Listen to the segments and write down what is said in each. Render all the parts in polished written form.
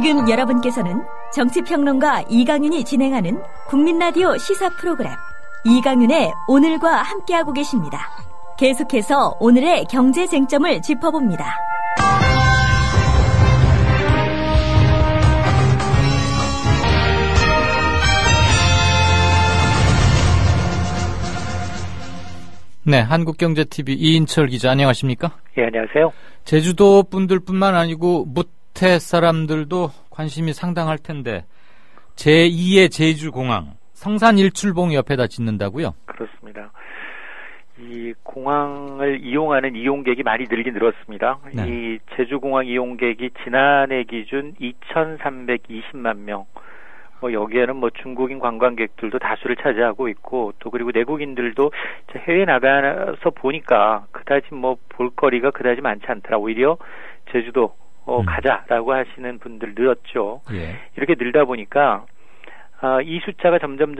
지금 여러분께서는 정치평론가 이강윤이 진행하는 국민라디오 시사 프로그램 이강윤의 오늘과 함께하고 계십니다. 계속해서 오늘의 경제 쟁점을 짚어봅니다. 네, 한국경제TV 이인철 기자 안녕하십니까? 예, 안녕하세요. 제주도 분들뿐만 아니고 무태 사람들도 관심이 상당할 텐데 제2의 제주공항 성산 일출봉 옆에다 짓는다고요? 그렇습니다. 이 공항을 이용하는 이용객이 많이 늘긴 늘었습니다. 네. 이 제주공항 이용객이 지난해 기준 2,320만 명. 여기에는 중국인 관광객들도 다수를 차지하고 있고, 또 그리고 내국인들도 해외에 나가서 보니까 그다지 볼거리가 그다지 많지 않더라. 오히려 제주도 가자라고 하시는 분들 늘었죠. 예. 이렇게 늘다 보니까 이 숫자가 점점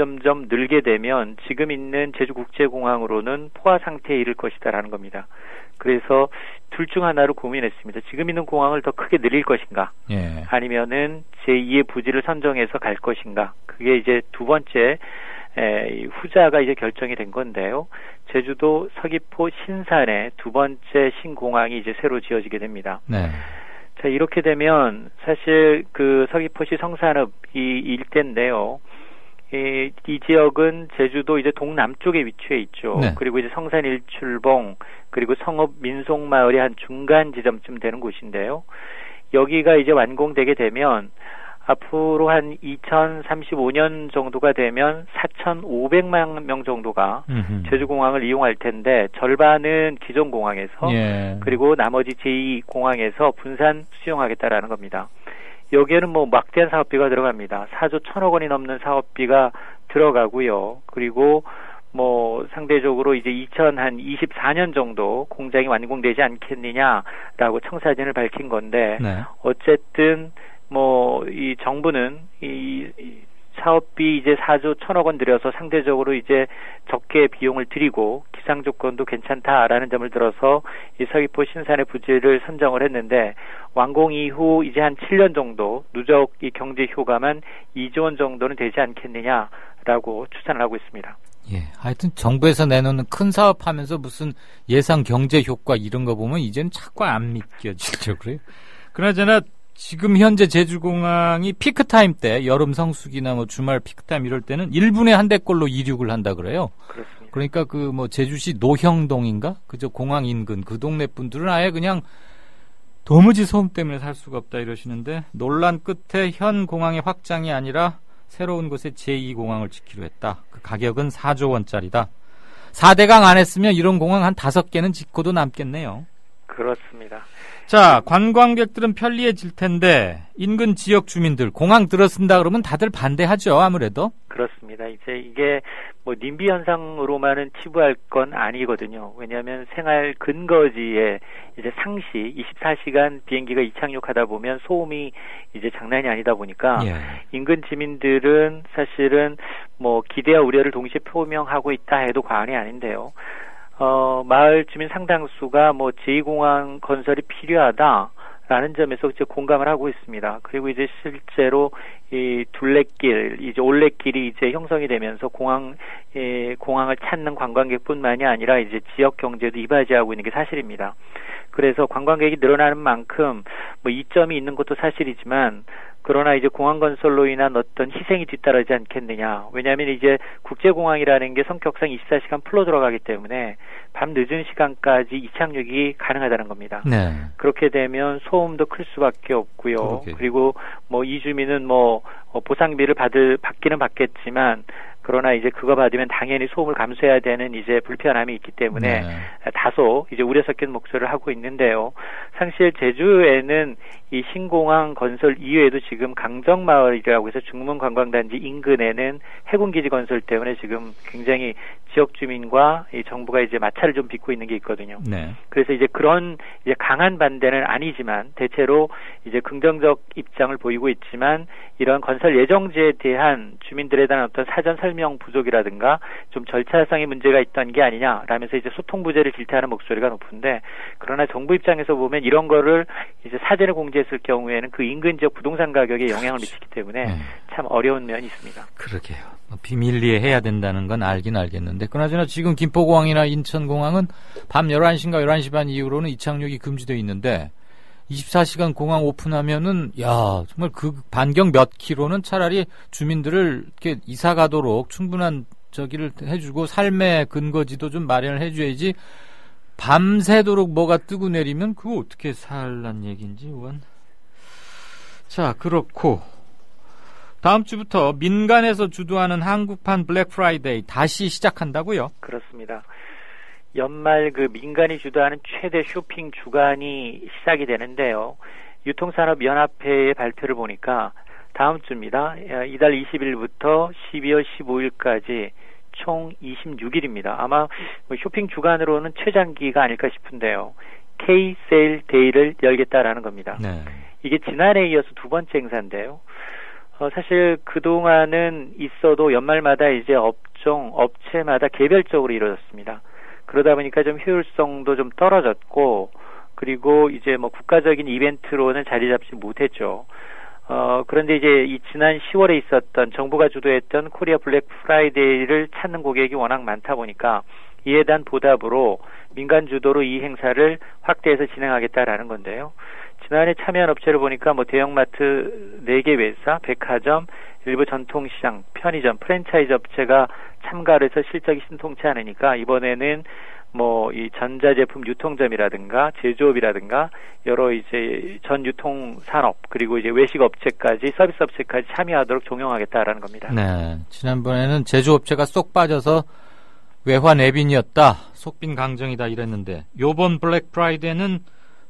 늘게 되면 지금 있는 제주국제공항으로는 포화 상태에 이를 것이다라는 겁니다. 그래서 둘 중 하나로 고민했습니다. 지금 있는 공항을 더 크게 늘릴 것인가, 예. 아니면은 제2의 부지를 선정해서 갈 것인가. 그게 이제 두 번째 후자가 이제 결정이 된 건데요. 제주도 서귀포 신산에 두 번째 신공항이 이제 새로 지어지게 됩니다. 네. 자, 이렇게 되면 사실 그 서귀포시 성산읍 이 일대인데요. 이 지역은 제주도 이제 동남쪽에 위치해 있죠. 네. 그리고 이제 성산 일출봉, 그리고 성읍 민속마을의 한 중간 지점쯤 되는 곳인데요. 여기가 이제 완공되게 되면 앞으로 한 2035년 정도가 되면 4,500만 명 정도가 제주공항을 이용할 텐데 절반은 기존 공항에서, 예. 그리고 나머지 제2공항에서 분산 수용하겠다라는 겁니다. 여기에는 막대한 사업비가 들어갑니다. 4조 1,000억 원이 넘는 사업비가 들어가고요. 그리고 상대적으로 이제 2024년 정도 공장이 완공되지 않겠느냐라고 청사진을 밝힌 건데, 네. 어쨌든 이 정부는 이 사업비 이제 4조 1,000억 원 들여서 상대적으로 이제 적게 비용을 들이고 기상 조건도 괜찮다라는 점을 들어서 이 서귀포 신산의 부지를 선정을 했는데, 완공 이후 이제 한 7년 정도 누적 이 경제 효과만 2조 원 정도는 되지 않겠느냐라고 추산을 하고 있습니다. 예, 하여튼 정부에서 내놓는 큰 사업하면서 무슨 예상 경제 효과 이런 거 보면 이제는 자꾸 안 믿겨지죠. 그래요? 그나저나 지금 현재 제주공항이 피크타임 때, 여름 성수기나 주말 피크타임 이럴 때는 1분에 한 대꼴로 이륙을 한다 그래요. 그렇습니다. 그러니까 제주시 노형동인가? 그저 공항 인근 그 동네 분들은 아예 그냥 도무지 소음 때문에 살 수가 없다 이러시는데, 논란 끝에 현 공항의 확장이 아니라 새로운 곳에 제2공항을 짓기로 했다. 그 가격은 4조 원짜리다. 4대강 안 했으면 이런 공항 한 5개는 짓고도 남겠네요. 그렇습니다. 자, 관광객들은 편리해질 텐데 인근 지역 주민들 공항 들어선다 그러면 다들 반대하죠, 아무래도. 그렇습니다. 이제 이게 님비 현상으로만은 치부할 건 아니거든요. 왜냐하면 생활 근거지에 이제 상시 24시간 비행기가 이착륙하다 보면 소음이 이제 장난이 아니다 보니까, 예. 인근 지민들은 사실은 기대와 우려를 동시에 표명하고 있다 해도 과언이 아닌데요. 마을 주민 상당수가 제2공항 건설이 필요하다라는 점에서 이제 공감을 하고 있습니다. 그리고 이제 실제로 이 둘레길, 이제 올레길이 이제 형성이 되면서 공항을 찾는 관광객뿐만이 아니라 이제 지역 경제도 이바지하고 있는 게 사실입니다. 그래서 관광객이 늘어나는 만큼 이점이 있는 것도 사실이지만, 그러나 이제 공항 건설로 인한 어떤 희생이 뒤따르지 않겠느냐. 왜냐하면 이제 국제공항이라는 게 성격상 24시간 풀로 들어가기 때문에 밤 늦은 시간까지 이착륙이 가능하다는 겁니다. 네. 그렇게 되면 소음도 클 수밖에 없고요. 그러게. 그리고 이 주민은 보상비를 받기는 받겠지만, 그러나 이제 그거 받으면 당연히 소음을 감수해야 되는 이제 불편함이 있기 때문에, 네. 다소 이제 우려 섞인 목소리를 하고 있는데요. 사실 제주에는 이 신공항 건설 이외에도 지금 강정마을이라고 해서 중문관광단지 인근에는 해군기지 건설 때문에 지금 굉장히 지역 주민과 이 정부가 이제 마찰을 좀 빚고 있는 게 있거든요. 네. 그래서 이제 그런 이제 강한 반대는 아니지만 대체로 이제 긍정적 입장을 보이고 있지만, 이런 건설 예정지에 대한 주민들에 대한 어떤 사전 설명 설명 부족이라든가 좀 절차상의 문제가 있던 게 아니냐라면서 이제 소통 부재를 질타하는 목소리가 높은데, 그러나 정부 입장에서 보면 이런 거를 이제 사전에 공지했을 경우에는 그 인근 지역 부동산 가격에 영향을 미치기 때문에 참 어려운 면이 있습니다. 그러게요. 비밀리에 해야 된다는 건 알긴 알겠는데, 그나저나 지금 김포공항이나 인천공항은 밤 11시인가 11시 반 이후로는 이착륙이 금지되어 있는데 24시간 공항 오픈하면은 정말 그 반경 몇 킬로는 차라리 주민들을 이렇게 이사 가도록 충분한 저기를 해주고 삶의 근거지도 좀 마련을 해줘야지, 밤새도록 뭐가 뜨고 내리면 그거 어떻게 살란 얘기인지. 의원. 자, 그렇고 다음 주부터 민간에서 주도하는 한국판 블랙 프라이데이 다시 시작한다고요? 그렇습니다. 연말 그 민간이 주도하는 최대 쇼핑 주간이 시작이 되는데요. 유통산업연합회의 발표를 보니까 다음 주입니다. 이달 20일부터 12월 15일까지 총 26일입니다. 아마 쇼핑 주간으로는 최장기가 아닐까 싶은데요. K-세일 데이를 열겠다라는 겁니다. 네. 이게 지난해에 이어서 두 번째 행사인데요. 사실 그동안은 있어도 연말마다 이제 업체마다 개별적으로 이루어졌습니다. 그러다 보니까 좀 효율성도 좀 떨어졌고, 그리고 이제 뭐 국가적인 이벤트로는 자리 잡지 못했죠. 그런데 이제 이 지난 10월에 있었던 정부가 주도했던 코리아 블랙 프라이데이를 찾는 고객이 워낙 많다 보니까 이에 대한 보답으로 민간 주도로 이 행사를 확대해서 진행하겠다라는 건데요. 지난해 참여한 업체를 보니까 뭐 대형마트 4개 회사, 백화점, 일부 전통시장, 편의점, 프랜차이즈 업체가 참가를 해서 실적이 신통치 않으니까 이번에는 뭐 이 전자제품 유통점이라든가 제조업이라든가 여러 이제 전 유통산업, 그리고 이제 외식 업체까지, 서비스 업체까지 참여하도록 종용하겠다라는 겁니다. 네, 지난번에는 제조업체가 쏙 빠져서 외화 내빈이었다, 속빈 강정이다 이랬는데 요번 블랙 프라이데이는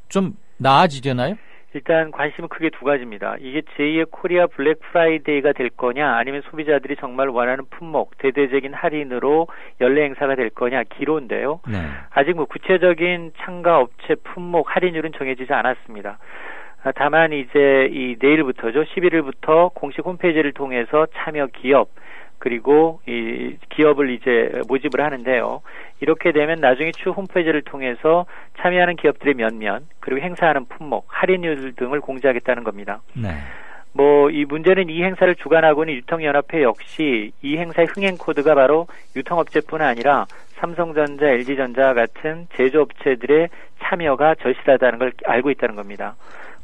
좀 나아지려나요? 일단 관심은 크게 두 가지입니다. 이게 제2의 코리아 블랙 프라이데이가 될 거냐, 아니면 소비자들이 정말 원하는 품목, 대대적인 할인으로 연례 행사가 될 거냐, 기로인데요. 네. 아직 뭐 구체적인 참가 업체 품목 할인율은 정해지지 않았습니다. 다만 이제 이 내일부터죠. 11일부터 공식 홈페이지를 통해서 참여 기업, 그리고 이 기업을 이제 모집을 하는데요. 이렇게 되면 나중에 추후 홈페이지를 통해서 참여하는 기업들의 면면, 그리고 행사하는 품목, 할인율 등을 공지하겠다는 겁니다. 네. 뭐 이 문제는 이 행사를 주관하고 있는 유통연합회 역시 이 행사의 흥행 코드가 바로 유통업체뿐 아니라 삼성전자, LG전자 같은 제조업체들의 참여가 절실하다는 걸 알고 있다는 겁니다.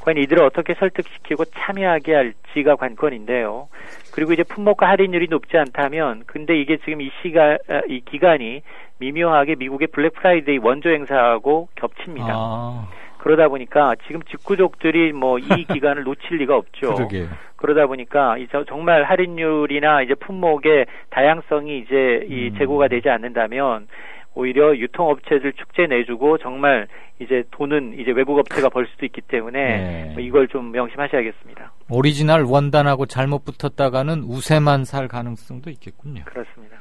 과연 이들을 어떻게 설득시키고 참여하게 할지가 관건인데요. 그리고 이제 품목과 할인율이 높지 않다면, 근데 이게 지금 이 기간이 미묘하게 미국의 블랙 프라이데이 원조 행사하고 겹칩니다. 그러다 보니까 지금 직구족들이 뭐 이 기간을 놓칠 리가 없죠. 그러게요. 그러다 보니까 이제 정말 할인율이나 이제 품목의 다양성이 이제 이 제고가 되지 않는다면 오히려 유통업체들 축제 내주고 정말 이제 돈은 이제 외국 업체가 벌 수도 있기 때문에 이걸 좀 명심하셔야겠습니다. 오리지널 원단하고 잘못 붙었다가는 우세만 살 가능성도 있겠군요. 그렇습니다.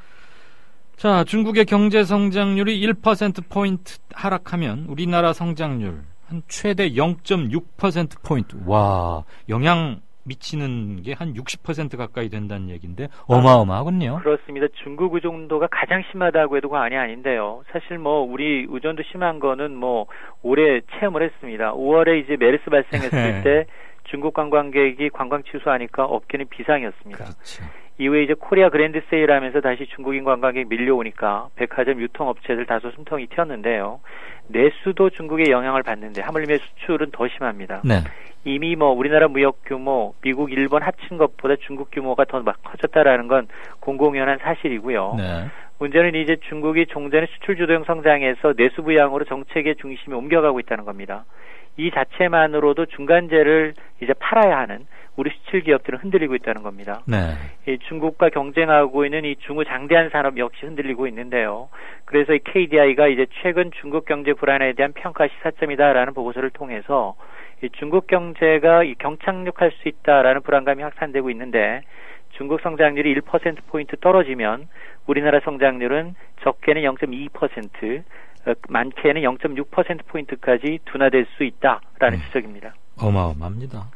자, 중국의 경제 성장률이 1%포인트 하락하면 우리나라 성장률 한 최대 0.6%포인트. 와, 영향 미치는 게 한 60% 가까이 된다는 얘기인데 어마어마하군요. 그렇습니다. 중국 의존도가 가장 심하다고 해도 과언이 아닌데요. 사실 뭐 우리 의존도 심한 거는 뭐 올해 체험을 했습니다. 5월에 이제 메르스 발생했을 때 중국 관광객이 관광 취소하니까 업계는 비상이었습니다. 그렇죠. 이후에 이제 코리아 그랜드 세일하면서 다시 중국인 관광객이 밀려오니까 백화점 유통업체들 다소 숨통이 튀었는데요. 내수도 중국의 영향을 받는데 하물며 수출은 더 심합니다. 네. 이미 뭐 우리나라 무역 규모, 미국, 일본 합친 것보다 중국 규모가 더 막 커졌다라는 건 공공연한 사실이고요. 네. 문제는 이제 중국이 종전의 수출 주도형 성장에서 내수 부양으로 정책의 중심이 옮겨가고 있다는 겁니다. 이 자체만으로도 중간재를 이제 팔아야 하는 우리 수출 기업들은 흔들리고 있다는 겁니다. 네. 이 중국과 경쟁하고 있는 이 중후 장대한 산업 역시 흔들리고 있는데요. 그래서 이 KDI가 이제 최근 중국 경제 불안에 대한 평가 시사점이다라는 보고서를 통해서 이 중국 경제가 이 경착륙할 수 있다라는 불안감이 확산되고 있는데, 중국 성장률이 1%포인트 떨어지면 우리나라 성장률은 적게는 0.2%, 많게는 0.6%포인트까지 둔화될 수 있다라는 지적입니다. 어마어마합니다.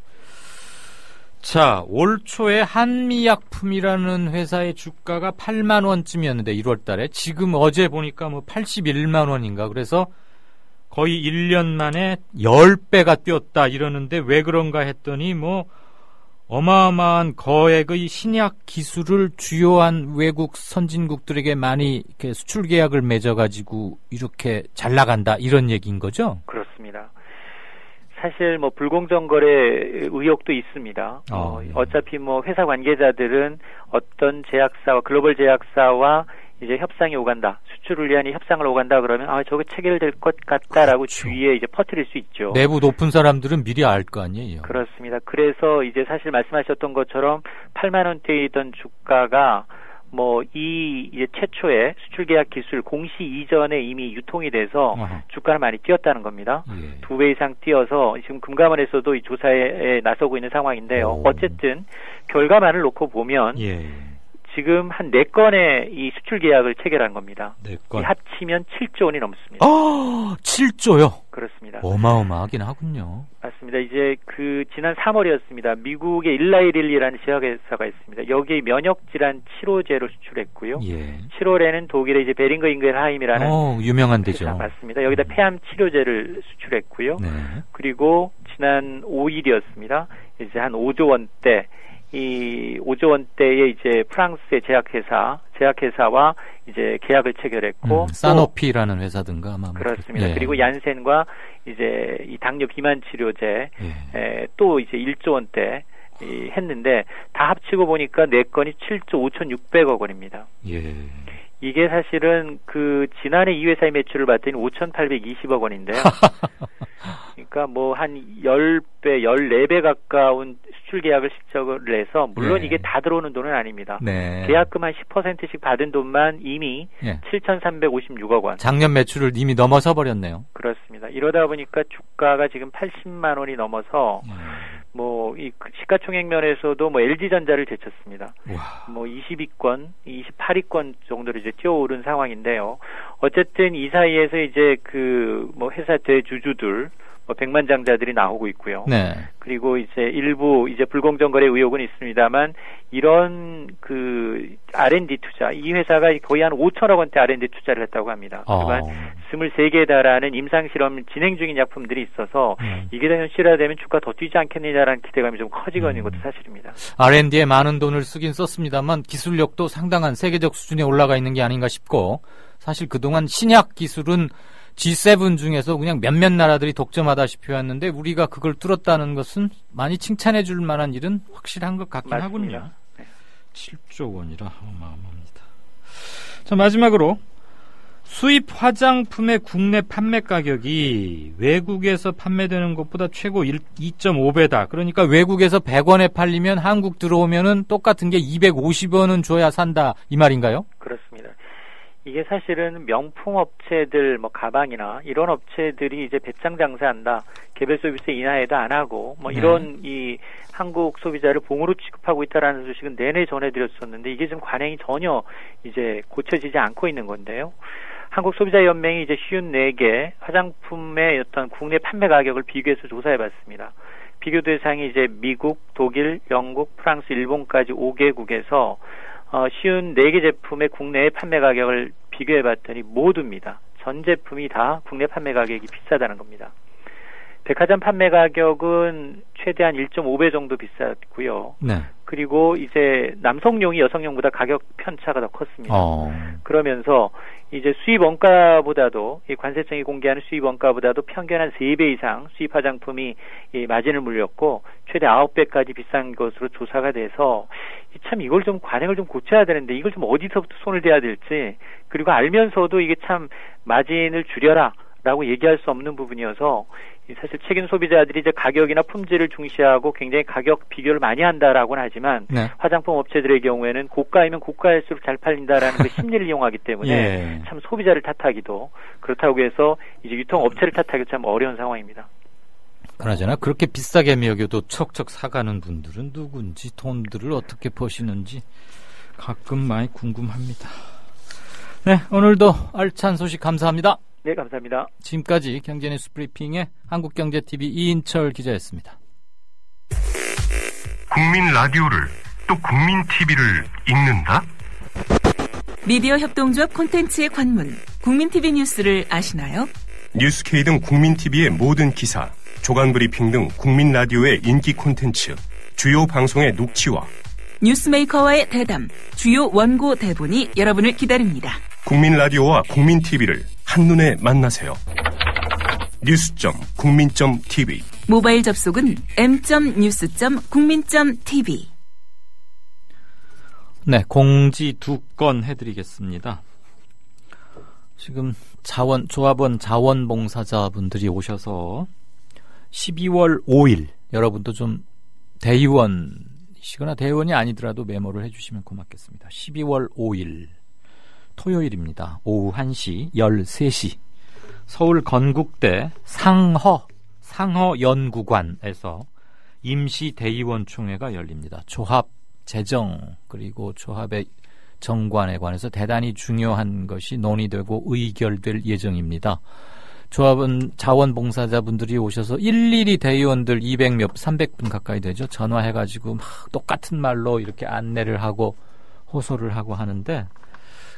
자, 올 초에 한미약품이라는 회사의 주가가 8만 원쯤이었는데 1월 달에 지금 어제 보니까 뭐 81만 원인가. 그래서 거의 1년 만에 10배가 뛰었다 이러는데 왜 그런가 했더니 뭐 어마어마한 거액의 신약 기술을 주요한 외국 선진국들에게 많이 이렇게 수출 계약을 맺어가지고 이렇게 잘 나간다 이런 얘기인 거죠? 그렇습니다. 사실 뭐 불공정 거래 의혹도 있습니다. 예. 어차피 뭐 회사 관계자들은 어떤 제약사와 글로벌 제약사와 이제 협상이 오간다, 수출을 위한 협상을 오간다 그러면 저거 체결될 것 같다라고 그렇죠. 주위에 이제 퍼뜨릴 수 있죠. 내부 높은 사람들은 미리 알 거 아니에요. 그렇습니다. 그래서 이제 사실 말씀하셨던 것처럼 8만 원대이던 주가가 뭐 이제 최초의 수출 계약 기술 공시 이전에 이미 유통이 돼서 주가는 많이 뛰었다는 겁니다. 예. 2배 이상 뛰어서 지금 금감원에서도 이 조사에 나서고 있는 상황인데요. 어쨌든 결과만을 놓고 보면 예. 지금 한 4건의 이 수출 계약을 체결한 겁니다. 4건. 합치면 7조 원이 넘습니다. 7조요? 그렇습니다. 어마어마하긴 하군요. 맞습니다. 이제 지난 3월이었습니다. 미국의 일라이릴리라는 제약회사가 있습니다. 여기 면역질환 치료제를 수출했고요. 예. 7월에는 독일의 이제 베링거 인겔하임이라는 유명한 데죠. 회사 맞습니다. 여기다 폐암 치료제를 수출했고요. 네. 그리고 지난 5일이었습니다. 이제 한 5조 원대 이 5조 원대의 이제 프랑스의 제약회사와 이제 계약을 체결했고 사노피라는 회사든가 아마 그렇습니다. 예. 그리고 얀센과 이제 이 당뇨 비만 치료제 또 이제 1조 원대 했는데 다 합치고 보니까 4건이 7조 5,600억 원입니다. 예. 이게 사실은 지난해 이 회사의 매출을 봤더니 5,820억 원인데요. 그러니까 뭐 한 10배, 14배 가까운 수출 계약을 실적을 해서 물론 이게 다 들어오는 돈은 아닙니다. 네. 계약금 한 10%씩 받은 돈만 이미 7,356억 원. 작년 매출을 이미 넘어서 버렸네요. 그렇습니다. 이러다 보니까 주가가 지금 80만 원이 넘어서 뭐 이 시가총액 면에서도 뭐 LG전자를 제쳤습니다. 뭐 20위권, 28위권 정도로 이제 뛰어오른 상황인데요. 어쨌든 이 사이에서 이제 뭐 회사 대주주들 뭐 백만장자들이 나오고 있고요. 네. 그리고 이제 일부 이제 불공정 거래 의혹은 있습니다만 이런 R&D 투자, 이 회사가 거의 한 5천억 원대 R&D 투자를 했다고 합니다. 그간 23개에 달하는 임상실험 진행 중인 약품들이 있어서 이게 다 현실화되면 주가 더 뛰지 않겠느냐라는 기대감이 좀 커지고 있는 것도 사실입니다. R&D에 많은 돈을 쓰긴 썼습니다만 기술력도 상당한 세계적 수준에 올라가 있는 게 아닌가 싶고 사실 그동안 신약 기술은 G7 중에서 그냥 몇몇 나라들이 독점하다시피 왔는데 우리가 그걸 뚫었다는 것은 많이 칭찬해 줄 만한 일은 확실한 것 같긴 맞습니다. 하군요. 7조 원이라 어마어마합니다. 자, 마지막으로 수입 화장품의 국내 판매 가격이 외국에서 판매되는 것보다 최고 2.5배다. 그러니까 외국에서 100원에 팔리면 한국 들어오면은 똑같은 게 250원은 줘야 산다. 이 말인가요? 그렇습니다. 이게 사실은 명품 업체들, 뭐 가방이나 이런 업체들이 이제 배짱 장사한다. 개별 서비스 인하에도 안 하고 뭐 이런 이 한국 소비자를 봉으로 취급하고 있다라는 소식은 내내 전해드렸었는데 이게 지금 관행이 전혀 이제 고쳐지지 않고 있는 건데요. 한국 소비자연맹이 이제 54개 화장품의 어떤 국내 판매 가격을 비교해서 조사해봤습니다. 비교 대상이 이제 미국, 독일, 영국, 프랑스, 일본까지 5개국에서 54개 제품의 국내의 판매 가격을 비교해봤더니 모두입니다. 전 제품이 다 국내 판매 가격이 비싸다는 겁니다. 백화점 판매 가격은 최대한 1.5배 정도 비쌌고요. 네. 그리고 이제 남성용이 여성용보다 가격 편차가 더 컸습니다. 그러면서 이제 수입 원가보다도 이 관세청이 공개하는 수입 원가보다도 평균 한 3배 이상 수입 화장품이 이 마진을 물렸고 최대 9배까지 비싼 것으로 조사가 돼서 참 이걸 좀 관행을 좀 고쳐야 되는데 이걸 좀 어디서부터 손을 대야 될지 그리고 알면서도 이게 참 마진을 줄여라 라고 얘기할 수 없는 부분이어서 사실 책임 소비자들이 이제 가격이나 품질을 중시하고 굉장히 가격 비교를 많이 한다라고는 하지만 화장품 업체들의 경우에는 고가이면 고가일수록 잘 팔린다라는 그 심리를 이용하기 때문에 참 소비자를 탓하기도 그렇다고 해서 이제 유통업체를 탓하기도 참 어려운 상황입니다. 그러잖아. 그렇게 비싸게 먹여도 척척 사가는 분들은 누군지 돈들을 어떻게 버시는지 가끔 많이 궁금합니다. 네, 오늘도 알찬 소식 감사합니다. 네, 감사합니다. 지금까지 경제뉴스 브리핑의 한국경제TV 이인철 기자였습니다. 국민 라디오를 또 국민 TV를 읽는다? 미디어 협동조합 콘텐츠의 관문, 국민TV 뉴스를 아시나요? 뉴스K 등 국민TV의 모든 기사, 조간 브리핑 등 국민 라디오의 인기 콘텐츠, 주요 방송의 녹취와 뉴스메이커와의 대담, 주요 원고 대본이 여러분을 기다립니다. 국민 라디오와 국민 TV를 한눈에 만나세요. news.국민.tv 모바일 접속은 m.news.국민.tv. 네, 공지 2건 해드리겠습니다. 지금 조합원 자원봉사자분들이 오셔서 12월 5일, 여러분도 좀 대의원이시거나 대의원이 아니더라도 메모를 해주시면 고맙겠습니다. 12월 5일 토요일입니다. 오후 1시 13시 서울 건국대 상허연구관에서 임시 대의원 총회가 열립니다. 조합 재정 그리고 조합의 정관에 관해서 대단히 중요한 것이 논의되고 의결될 예정입니다. 조합은 자원봉사자분들이 오셔서 일일이 대의원들 300분 가까이 되죠. 전화해가지고 막 똑같은 말로 이렇게 안내를 하고 호소를 하고 하는데,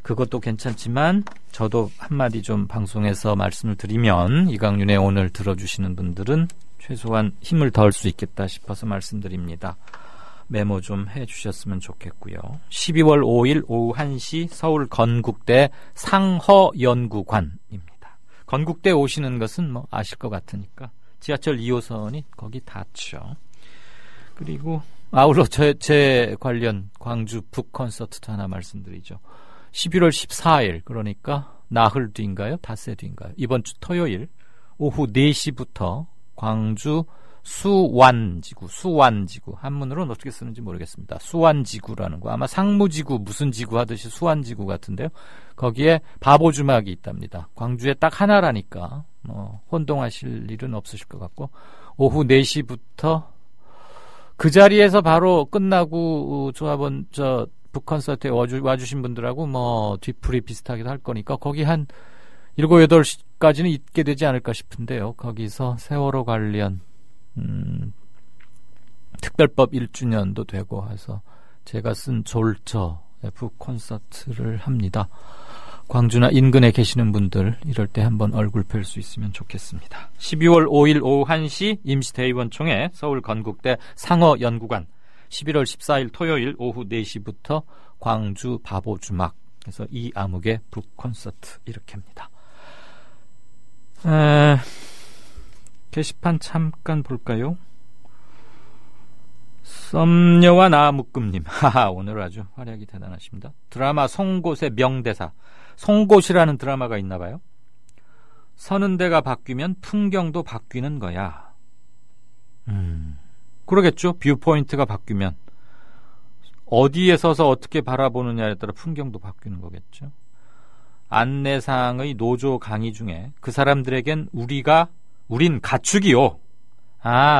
그것도 괜찮지만 저도 한마디 좀 방송에서 말씀을 드리면 이강윤의 오늘 들어주시는 분들은 최소한 힘을 덜 수 있겠다 싶어서 말씀드립니다. 메모 좀 해주셨으면 좋겠고요. 12월 5일 오후 1시 서울 건국대 상허연구관입니다. 건국대 오시는 것은 뭐 아실 것 같으니까 지하철 2호선이 거기 닿죠. 그리고 아울러 제 관련 광주 북 콘서트도 하나 말씀드리죠. 11월 14일, 그러니까 나흘 뒤인가요? 닷새 뒤인가요? 이번 주 토요일 오후 4시부터 광주 수완지구, 한문으로는 어떻게 쓰는지 모르겠습니다. 수완지구라는 거, 아마 상무지구 무슨 지구 하듯이 수완지구 같은데요. 거기에 바보주막이 있답니다. 광주에 딱 하나라니까 혼동하실 일은 없으실 것 같고, 오후 4시부터 그 자리에서 바로 끝나고 조합원 북콘서트에 와주신 분들하고 뒤풀이 비슷하게 할 거니까 거기 한 7, 8시까지는 있게 되지 않을까 싶은데요. 거기서 세월호 관련 특별법 1주년도 되고 해서 제가 쓴 졸저 북콘서트를 합니다. 광주나 인근에 계시는 분들 이럴 때 한번 얼굴 뵐 수 있으면 좋겠습니다. 12월 5일 오후 1시 임시대의원총회 서울 건국대 상허연구관, 11월 14일 토요일 오후 4시부터 광주 바보주막, 그래서 이아묵의 북콘서트 이렇게 합니다. 게시판 잠깐 볼까요? 썸녀와 나 묶음님, 오늘 아주 활약이 대단하십니다. 드라마 송곳의 명대사, 송곳이라는 드라마가 있나봐요. 서는 데가 바뀌면 풍경도 바뀌는 거야. 그러겠죠. 뷰포인트가 바뀌면 어디에 서서 어떻게 바라보느냐에 따라 풍경도 바뀌는 거겠죠. 안내상의 노조 강의 중에 그 사람들에겐 우린 가축이요.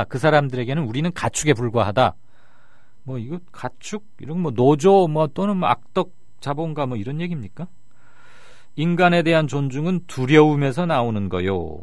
그 사람들에게는 우리는 가축에 불과하다. 이거 가축? 이런 노조 또는 악덕 자본가 이런 얘기입니까? 인간에 대한 존중은 두려움에서 나오는 거요.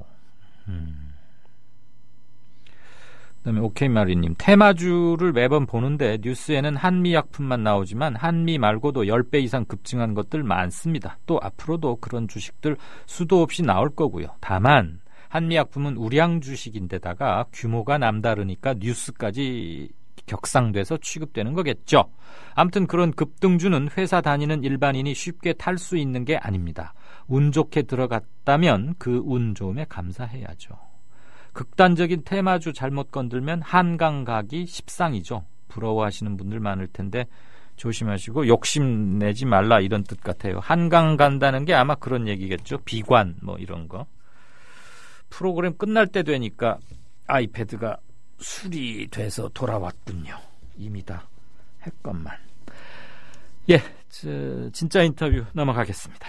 그다음에 오케이마리님, 테마주를 매번 보는데 뉴스에는 한미약품만 나오지만 한미 말고도 10배 이상 급증한 것들 많습니다. 또 앞으로도 그런 주식들 수도 없이 나올 거고요. 다만 한미약품은 우량 주식인데다가 규모가 남다르니까 뉴스까지 격상돼서 취급되는 거겠죠. 아무튼 그런 급등주는 회사 다니는 일반인이 쉽게 탈 수 있는 게 아닙니다. 운 좋게 들어갔다면 그 운 좋음에 감사해야죠. 극단적인 테마주 잘못 건들면 한강 가기 십상이죠. 부러워하시는 분들 많을 텐데 조심하시고 욕심내지 말라, 이런 뜻 같아요. 한강 간다는 게 아마 그런 얘기겠죠. 비관 이런 거. 프로그램 끝날 때 되니까 아이패드가 수리돼서 돌아왔군요. 이미 다 했건만. 진짜 인터뷰 넘어가겠습니다.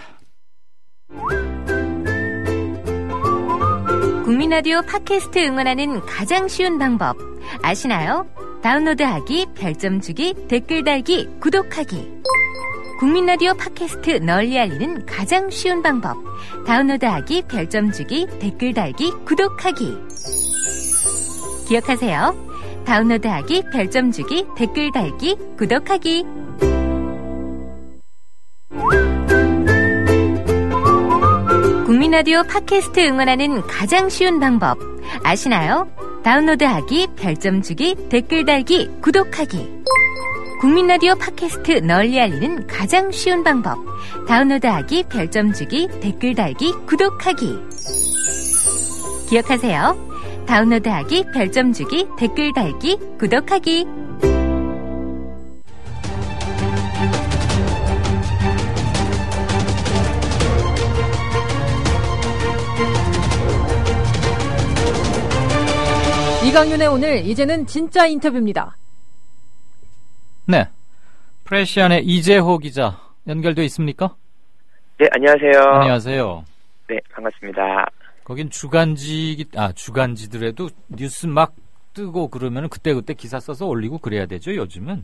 국민라디오 팟캐스트 응원하는 가장 쉬운 방법 아시나요? 다운로드하기, 별점 주기, 댓글 달기, 구독하기. 국민라디오 팟캐스트 널리 알리는 가장 쉬운 방법. 다운로드하기, 별점 주기, 댓글 달기, 구독하기. 기억하세요. 다운로드하기, 별점 주기, 댓글 달기, 구독하기. 국민라디오 팟캐스트 응원하는 가장 쉬운 방법 아시나요? 다운로드하기, 별점 주기, 댓글 달기, 구독하기. 국민라디오 팟캐스트 널리 알리는 가장 쉬운 방법. 다운로드하기, 별점 주기, 댓글 달기, 구독하기. 기억하세요. 다운로드하기, 별점 주기, 댓글 달기, 구독하기. 이강윤의 오늘, 이제는 진짜 인터뷰입니다. 네. 프레시안의 이재호 기자 연결돼 있습니까? 네, 안녕하세요. 안녕하세요. 네, 반갑습니다. 거긴 주간지더라도 뉴스 막 뜨고 그러면 그때그때 기사 써서 올리고 그래야 되죠, 요즘은?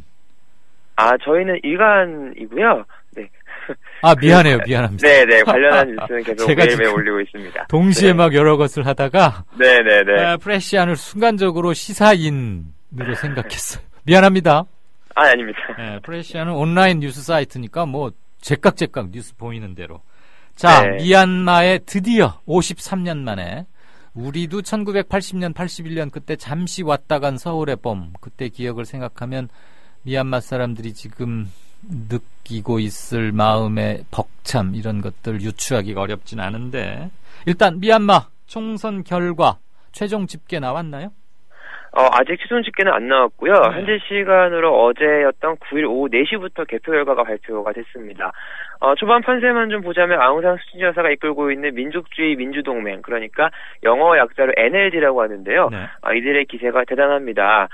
저희는 일간이고요. 네. 미안합니다. 네네, 관련한 뉴스는 계속 매일매일 올리고 있습니다. 동시에 네. 막 여러 것을 하다가 네네네. 프레시안을 순간적으로 시사인으로 생각했어요. 미안합니다. 아닙니다. 네, 프레시안은 온라인 뉴스 사이트니까 뭐 제깍제깍 뉴스 보이는 대로. 자, 네. 미얀마에 드디어 53년 만에 우리도 1980년, 81년 그때 잠시 왔다 간 서울의 봄, 그때 기억을 생각하면 미얀마 사람들이 지금 느끼고 있을 마음의 벅참 이런 것들 유추하기가 어렵진 않은데 일단 미얀마 총선 결과 최종 집계 나왔나요? 아직 최종 집계는 안 나왔고요. 네. 현재 시간으로 어제였던 9일 오후 4시부터 개표 결과가 발표가 됐습니다. 초반 판세만 좀 보자면 아웅산 수치 여사가 이끌고 있는 민족주의 민주동맹, 그러니까 영어 약자로 NLD라고 하는데요. 네. 이들의 기세가 대단합니다.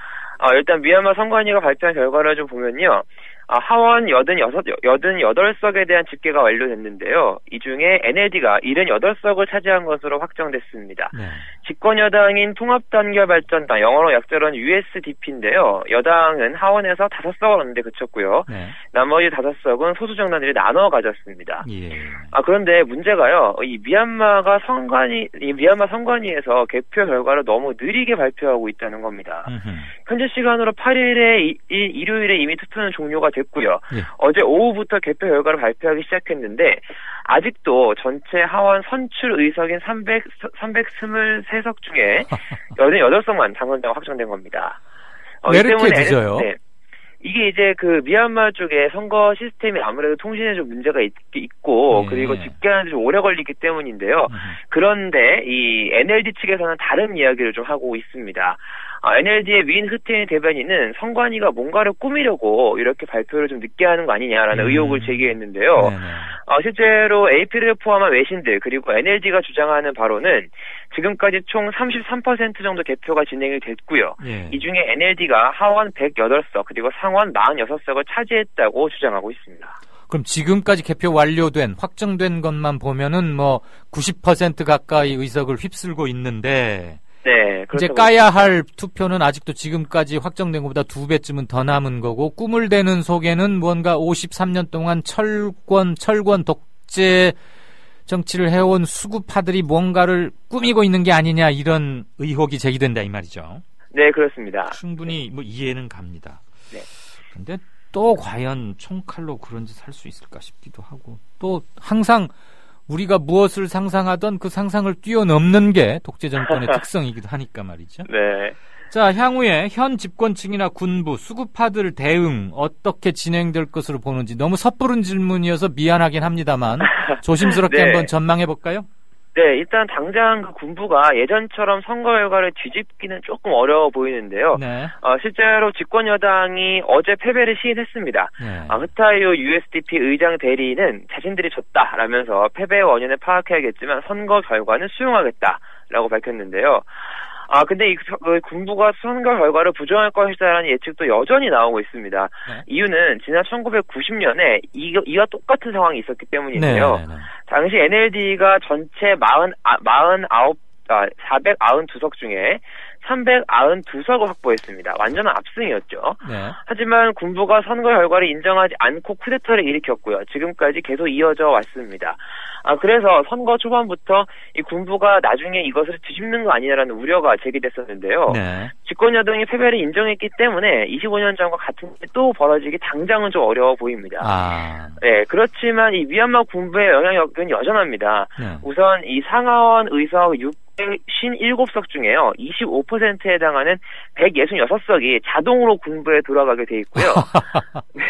일단 미얀마 선관위가 발표한 결과를 좀 보면요. 하원 88석에 대한 집계가 완료됐는데요. 이 중에 NLD가 78석을 차지한 것으로 확정됐습니다. 네. 집권여당인 통합단결발전당, 영어로 약자로는 USDP인데요. 여당은 하원에서 5석을 얻는데 그쳤고요. 네. 나머지 5석은 소수정당들이 나눠 가졌습니다. 예. 그런데 문제가요. 미얀마 선관위에서 개표 결과를 너무 느리게 발표하고 있다는 겁니다. 현재 시간으로 8일에 일요일에 이미 투표는 종료가 됐고요. 예. 어제 오후부터 개표 결과를 발표하기 시작했는데 아직도 전체 하원 선출 의석인 323석 중에 88석만 당선자가 확정된 겁니다. 왜 이렇게 늦어요? 네. 이게 이제 미얀마 쪽에 선거 시스템이 아무래도 통신에 좀 문제가 있고, 예. 그리고 집계하는데 좀 오래 걸리기 때문인데요. 그런데 이 NLD 측에서는 다른 이야기를 좀 하고 있습니다. NLD의 윈 흐테인 대변인은 선관위가 뭔가를 꾸미려고 이렇게 발표를 좀 늦게 하는 거 아니냐라는 의혹을 제기했는데요. 실제로 AP를 포함한 외신들 그리고 NLD가 주장하는 바로는 지금까지 총 33% 정도 개표가 진행이 됐고요. 예. 이 중에 NLD가 하원 108석 그리고 상원 46석을 차지했다고 주장하고 있습니다. 그럼 지금까지 개표 완료된 확정된 것만 보면은 뭐 90% 가까이 의석을 휩쓸고 있는데 네, 이제 까야 할 투표는 아직도 지금까지 확정된 것보다 2배쯤은 더 남은 거고 꿈을 대는 속에는 뭔가 53년 동안 철권 독재 정치를 해온 수구파들이 뭔가를 꾸미고 있는 게 아니냐 이런 의혹이 제기된다 이 말이죠. 네, 그렇습니다. 충분히 뭐 이해는 갑니다. 네. 근데 또 과연 총칼로 그런 짓 할 수 있을까 싶기도 하고 또 항상 우리가 무엇을 상상하던 그 상상을 뛰어넘는 게 독재 정권의 특성이기도 하니까 말이죠. 네. 자, 향후에 현 집권층이나 군부, 수구파들 대응 어떻게 진행될 것으로 보는지 너무 섣부른 질문이어서 미안하긴 합니다만 조심스럽게 네. 한번 전망해 볼까요? 네, 일단 당장 군부가 예전처럼 선거 결과를 뒤집기는 조금 어려워 보이는데요. 네. 실제로 집권 여당이 어제 패배를 시인했습니다. 네. 흐타이오 USDP 의장 대리인은 자신들이 졌다라면서 패배의 원인을 파악해야겠지만 선거 결과는 수용하겠다라고 밝혔는데요. 근데 이 군부가 선거 결과를 부정할 것이다라는 예측도 여전히 나오고 있습니다. 네. 이유는 지난 1990년에 이와 똑같은 상황이 있었기 때문인데요. 네. 당시 NLD가 전체 492석 중에 392석을 확보했습니다. 완전한 압승이었죠. 네. 하지만 군부가 선거 결과를 인정하지 않고 쿠데타를 일으켰고요. 지금까지 계속 이어져 왔습니다. 그래서 선거 초반부터 이 군부가 나중에 이것을 뒤집는 거 아니냐라는 우려가 제기됐었는데요. 네. 집권 여당이 패배를 인정했기 때문에 25년 전과 같은 게 또 벌어지기 당장은 좀 어려워 보입니다. 네, 그렇지만 이 미얀마 군부의 영향력은 여전합니다. 네. 우선 이 상하원 의석 657석 중에요. 25%에 해당하는 166석이 자동으로 군부에 돌아가게 돼 있고요. 네.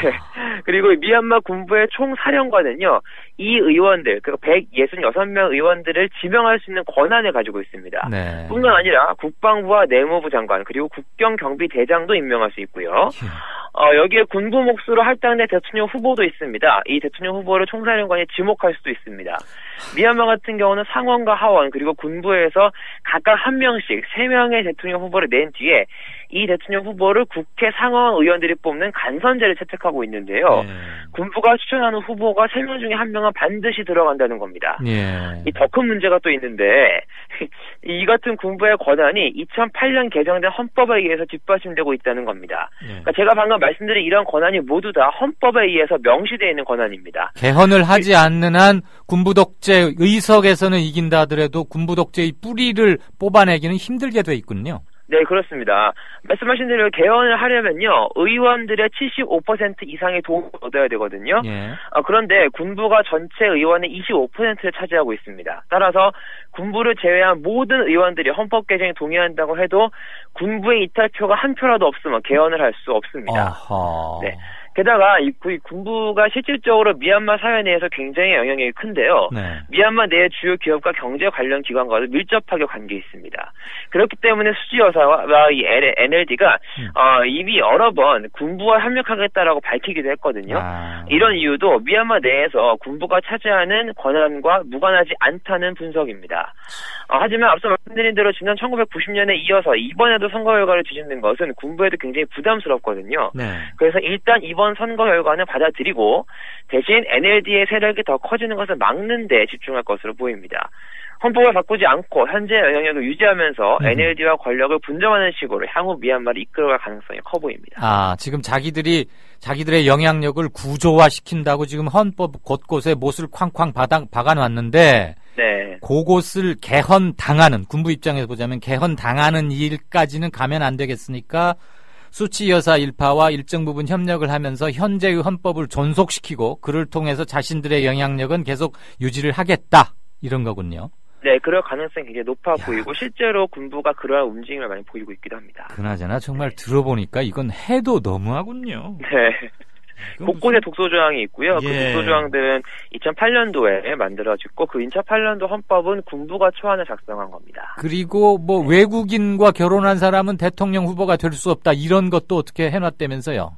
그리고 미얀마 군부의 총 사령관은요. 이 의원들, 그러니까 166명 의원들을 지명할 수 있는 권한을 가지고 있습니다. 네. 뿐만 아니라 국방부와 내무부 장관, 그리고 국경경비대장도 임명할 수 있고요. 여기에 군부 몫으로 할당된 대통령 후보도 있습니다. 이 대통령 후보를 총사령관이 지목할 수도 있습니다. 미얀마 같은 경우는 상원과 하원, 그리고 군부에서 각각 한 명씩 3명의 대통령 후보를 낸 뒤에 이 대통령 후보를 국회 상원 의원들이 뽑는 간선제를 채택하고 있는데요. 군부가 추천하는 후보가 3명 중에 1명은 반드시 들어간다는 겁니다. 이 더 큰 문제가 또 있는데 이 같은 군부의 권한이 2008년 개정된 헌법에 의해서 뒷받침되고 있다는 겁니다. 그러니까 제가 방금 말씀드린 이런 권한이 모두 다 헌법에 의해서 명시되어 있는 권한입니다. 개헌을 하지 않는 한 군부 독재 의석에서는 이긴다 하더라도 군부 독재의 뿌리를 뽑아내기는 힘들게 돼 있군요. 네, 그렇습니다. 말씀하신 대로 개헌을 하려면요, 의원들의 75% 이상의 도움을 얻어야 되거든요. 그런데 군부가 전체 의원의 25%를 차지하고 있습니다. 따라서 군부를 제외한 모든 의원들이 헌법 개정에 동의한다고 해도 군부의 이탈표가 한 표라도 없으면 개헌을 할 수 없습니다. 네. 게다가 이 군부가 실질적으로 미얀마 사회 내에서 굉장히 영향력이 큰데요. 미얀마 내의 주요 기업과 경제 관련 기관과도 밀접하게 관계 있습니다. 그렇기 때문에 수지 여사와 이 NLD가 이미 여러 번 군부와 협력하겠다라고 밝히기도 했거든요. 이런 이유도 미얀마 내에서 군부가 차지하는 권한과 무관하지 않다는 분석입니다. 하지만 앞서 말씀드린 대로 지난 1990년에 이어서 이번에도 선거 결과를 뒤집는 것은 군부에도 굉장히 부담스럽거든요. 그래서 일단 이번 선거 결과는 받아들이고 대신 NLD의 세력이 더 커지는 것을 막는 데 집중할 것으로 보입니다. 헌법을 바꾸지 않고 현재 영향력을 유지하면서 NLD와 권력을 분점하는 식으로 향후 미얀마를 이끌어갈 가능성이 커 보입니다. 지금 자기들의 영향력을 구조화시킨다고 지금 헌법 곳곳에 못을 쾅쾅 박아놨는데 그곳을 개헌당하는, 군부 입장에서 보자면 개헌당하는 일까지는 가면 안 되겠으니까 수치 여사 일파와 일정 부분 협력을 하면서 현재의 헌법을 존속시키고 그를 통해서 자신들의 영향력은 계속 유지를 하겠다, 이런 거군요. 네, 그럴 가능성이 굉장히 높아 보이고 실제로 군부가 그러한 움직임을 많이 보이고 있기도 합니다. 그나저나 정말 들어보니까 이건 해도 너무하군요. 네. 곳곳에 독소 조항이 있고요. 그 독소 조항들은 2008년도에 만들어졌고 그 2008년도 헌법은 군부가 초안을 작성한 겁니다. 그리고 뭐 외국인과 결혼한 사람은 대통령 후보가 될 수 없다, 이런 것도 어떻게 해놨다면서요?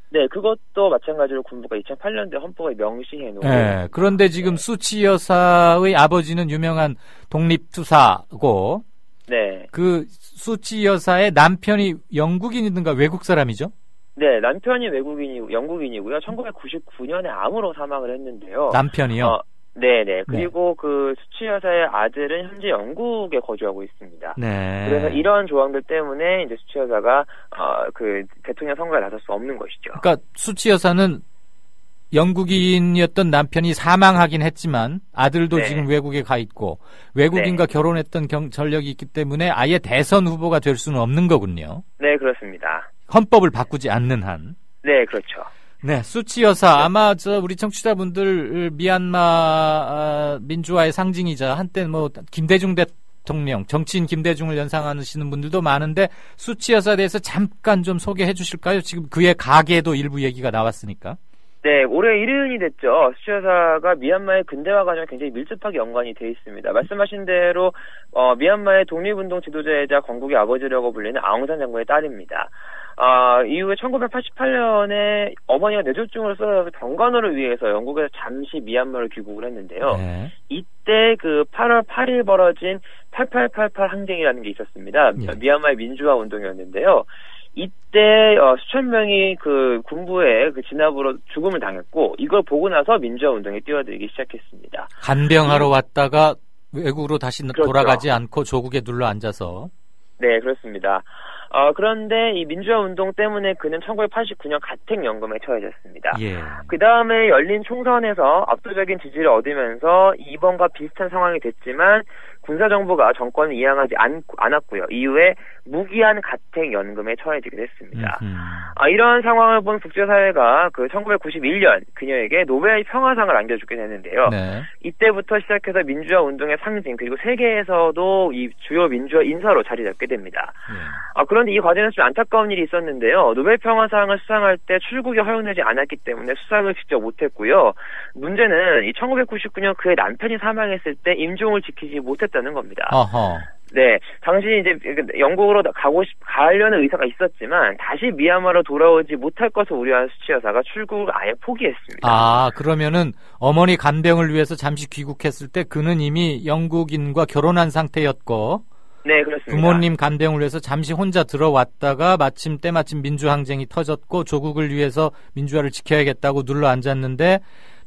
네, 그것도 마찬가지로 군부가 2008년도에 헌법에 명시해 놓은. 네, 그런데 지금 수치 여사의 아버지는 유명한 독립투사고, 그 수치 여사의 남편이 영국인이든가 외국 사람이죠? 네, 남편이 영국인이고요. 1999년에 암으로 사망을 했는데요. 남편이요? 네네. 그리고 그 수치 여사의 아들은 현재 영국에 거주하고 있습니다. 그래서 이런 조항들 때문에 이제 수치 여사가 그 대통령 선거에 나설 수 없는 것이죠. 그러니까 수치 여사는 영국인이었던 남편이 사망하긴 했지만 아들도 지금 외국에 가 있고 외국인과 결혼했던 전력이 있기 때문에 아예 대선 후보가 될 수는 없는 거군요. 네, 그렇습니다. 헌법을 바꾸지 않는 한. 네, 그렇죠. 네, 수치 여사, 아마 우리 청취자분들 미얀마 민주화의 상징이자 한때 뭐 김대중 대통령, 정치인 김대중을 연상하시는 분들도 많은데 수치 여사에 대해서 잠깐 좀 소개해 주실까요? 지금 그의 가계도 일부 얘기가 나왔으니까. 네, 올해 1년이 됐죠. 수치 여사가 미얀마의 근대화 과정에 굉장히 밀접하게 연관이 돼 있습니다. 말씀하신 대로 미얀마의 독립운동 지도자이자 건국의 아버지라고 불리는 아웅산 장군의 딸입니다. 이후에 1988년에 어머니가 뇌졸중으로 쓰러져서 병간호를 위해서 영국에서 잠시 미얀마를 귀국을 했는데요. 이때 그 8월 8일 벌어진 8888 항쟁이라는 게 있었습니다. 미얀마의 민주화 운동이었는데요. 이때 수천 명이 그 군부의 그 진압으로 죽음을 당했고 이걸 보고 나서 민주화 운동에 뛰어들기 시작했습니다. 간병하러 왔다가 외국으로 다시 돌아가지 않고 조국에 눌러 앉아서. 네, 그렇습니다. 그런데 이 민주화 운동 때문에 그는 1989년 가택연금에 처해졌습니다. 예. 그 다음에 열린 총선에서 압도적인 지지를 얻으면서 이번과 비슷한 상황이 됐지만 군사정부가 정권을 이양하지 않았고요. 이후에 무기한 가택연금에 처해지게 됐습니다. 이런 상황을 본 국제사회가 그 1991년 그녀에게 노벨 평화상을 안겨주게 되는데요. 네. 이때부터 시작해서 민주화 운동의 상징 그리고 세계에서도 이 주요 민주화 인사로 자리 잡게 됩니다. 그런데 이 과정에서 좀 안타까운 일이 있었는데요. 노벨 평화상을 수상할 때 출국이 허용되지 않았기 때문에 수상을 직접 못했고요. 문제는 이 1999년 그의 남편이 사망했을 때 임종을 지키지 못했다는 겁니다. 어허. 네, 당시 이제 영국으로 가려는 의사가 있었지만 다시 미얀마로 돌아오지 못할 것을 우려한 수치 여사가 출국을 아예 포기했습니다. 그러면은 어머니 간병을 위해서 잠시 귀국했을 때 그는 이미 영국인과 결혼한 상태였고, 네, 그렇습니다. 부모님 간병을 위해서 잠시 혼자 들어왔다가 때마침 민주항쟁이 터졌고 조국을 위해서 민주화를 지켜야겠다고 눌러 앉았는데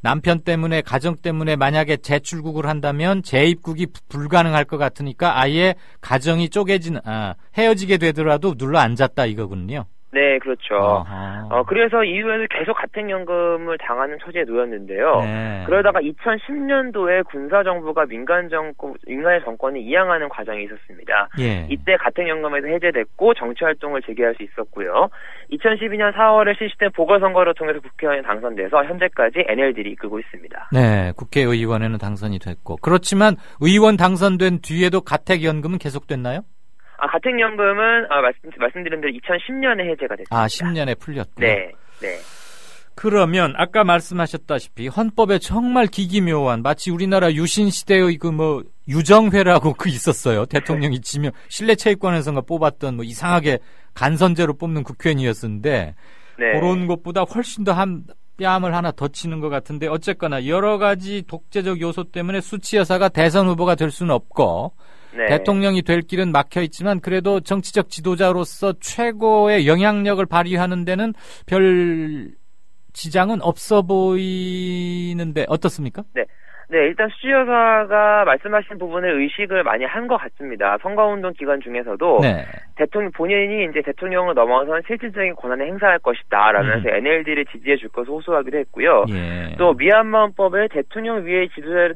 남편 때문에 가정 때문에 만약에 재출국을 한다면 재입국이 불가능할 것 같으니까 아예 가정이 헤어지게 되더라도 눌러 앉았다 이거군요. 네, 그렇죠. 그래서 이후에도 계속 가택연금을 당하는 처지에 놓였는데요. 네. 그러다가 2010년도에 군사정부가 민간의 정권을 이양하는 과정이 있었습니다. 예. 이때 가택연금에도 해제됐고 정치활동을 재개할 수 있었고요. 2012년 4월에 실시된 보궐선거를 통해서 국회의원에 당선돼서 현재까지 NLD를 이끌고 있습니다. 네, 국회의원에는 당선이 됐고. 그렇지만 의원 당선된 뒤에도 가택연금은 계속됐나요? 가택연금은 말씀드린 대로 2010년에 해제가 됐습니다. 10년에 풀렸고요. 네. 그러면 아까 말씀하셨다시피 헌법에 정말 기기묘한 마치 우리나라 유신 시대의 유정회라고 있었어요. 대통령이 지명 실내체육관에서가 뽑았던 이상하게 간선제로 뽑는 국회의원이었는데 그런 것보다 훨씬 더 한 뺨을 하나 더 치는 것 같은데 어쨌거나 여러 가지 독재적 요소 때문에 수치 여사가 대선 후보가 될 수는 없고 대통령이 될 길은 막혀 있지만 그래도 정치적 지도자로서 최고의 영향력을 발휘하는 데는 별 지장은 없어 보이는데 어떻습니까? 네, 일단 수지 여사가 말씀하신 부분을 의식을 많이 한 것 같습니다. 선거운동 기간 중에서도 본인이 이제 대통령을 넘어선 실질적인 권한을 행사할 것이다라면서 NLD를 지지해 줄 것을 호소하기도 했고요. 또 미얀마 헌법에 대통령 위의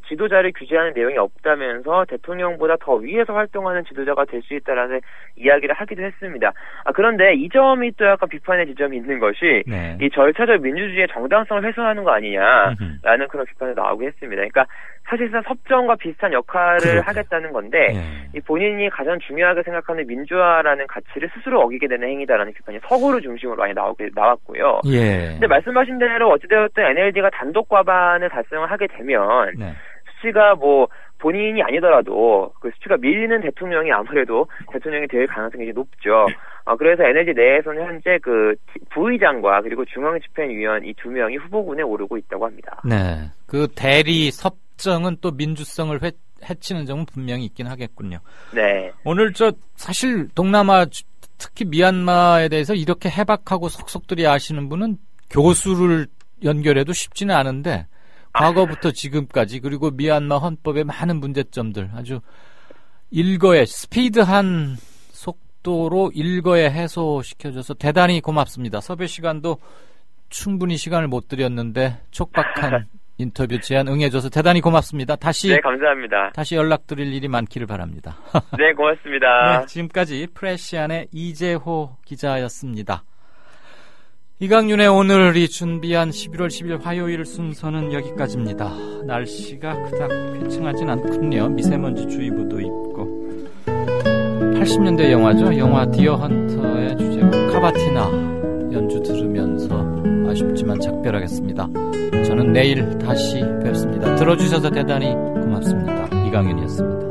지도자를 규제하는 내용이 없다면서 대통령보다 더 위에서 활동하는 지도자가 될 수 있다라는 이야기를 하기도 했습니다. 그런데 이 점이 또 약간 비판의 지점이 있는 것이 이 절차적 민주주의의 정당성을 훼손하는 거 아니냐라는 그런 비판이 나오고 했습니다. 그러니까 사실상 섭정과 비슷한 역할을 하겠다는 건데 이 본인이 가장 중요하게 생각하는 민주화라는 가치를 스스로 어기게 되는 행위다라는 비판이 서구를 중심으로 많이 나왔고요. 근데 말씀하신 대로 어찌되었든 NLD가 단독 과반을 달성을 하게 되면 수치가 본인이 아니더라도 그 수치가 밀리는 대통령이 아무래도 대통령이 될 가능성이 이제 높죠. 그래서 NLD 내에서는 현재 그 부의장과 그리고 중앙집행위원 이 두 명이 후보군에 오르고 있다고 합니다. 네. 그 대리 섭정은 또 민주성을 해치는 점은 분명히 있긴 하겠군요. 네. 오늘 사실 동남아 특히 미얀마에 대해서 이렇게 해박하고 속속들이 아시는 분은 교수를 연결해도 쉽지는 않은데 과거부터 지금까지 그리고 미얀마 헌법의 많은 문제점들 아주 스피드한 속도로 일거에 해소시켜줘서 대단히 고맙습니다. 섭외 시간도 충분히 시간을 못 드렸는데 촉박한 인터뷰 제안 응해줘서 대단히 고맙습니다. 네, 감사합니다. 다시 연락드릴 일이 많기를 바랍니다. 네, 고맙습니다. 네, 지금까지 프레시안의 이재호 기자였습니다. 이강윤의 오늘이 준비한 11월 10일 화요일 순서는 여기까지입니다. 날씨가 그닥 쾌청하진 않군요. 미세먼지 주의보도 있고 80년대 영화죠. 영화 디어 헌터의 주제곡 카바티나 연주 들으면서 아쉽지만 작별하겠습니다. 저는 내일 다시 뵙습니다. 들어주셔서 대단히 고맙습니다. 이강윤이었습니다.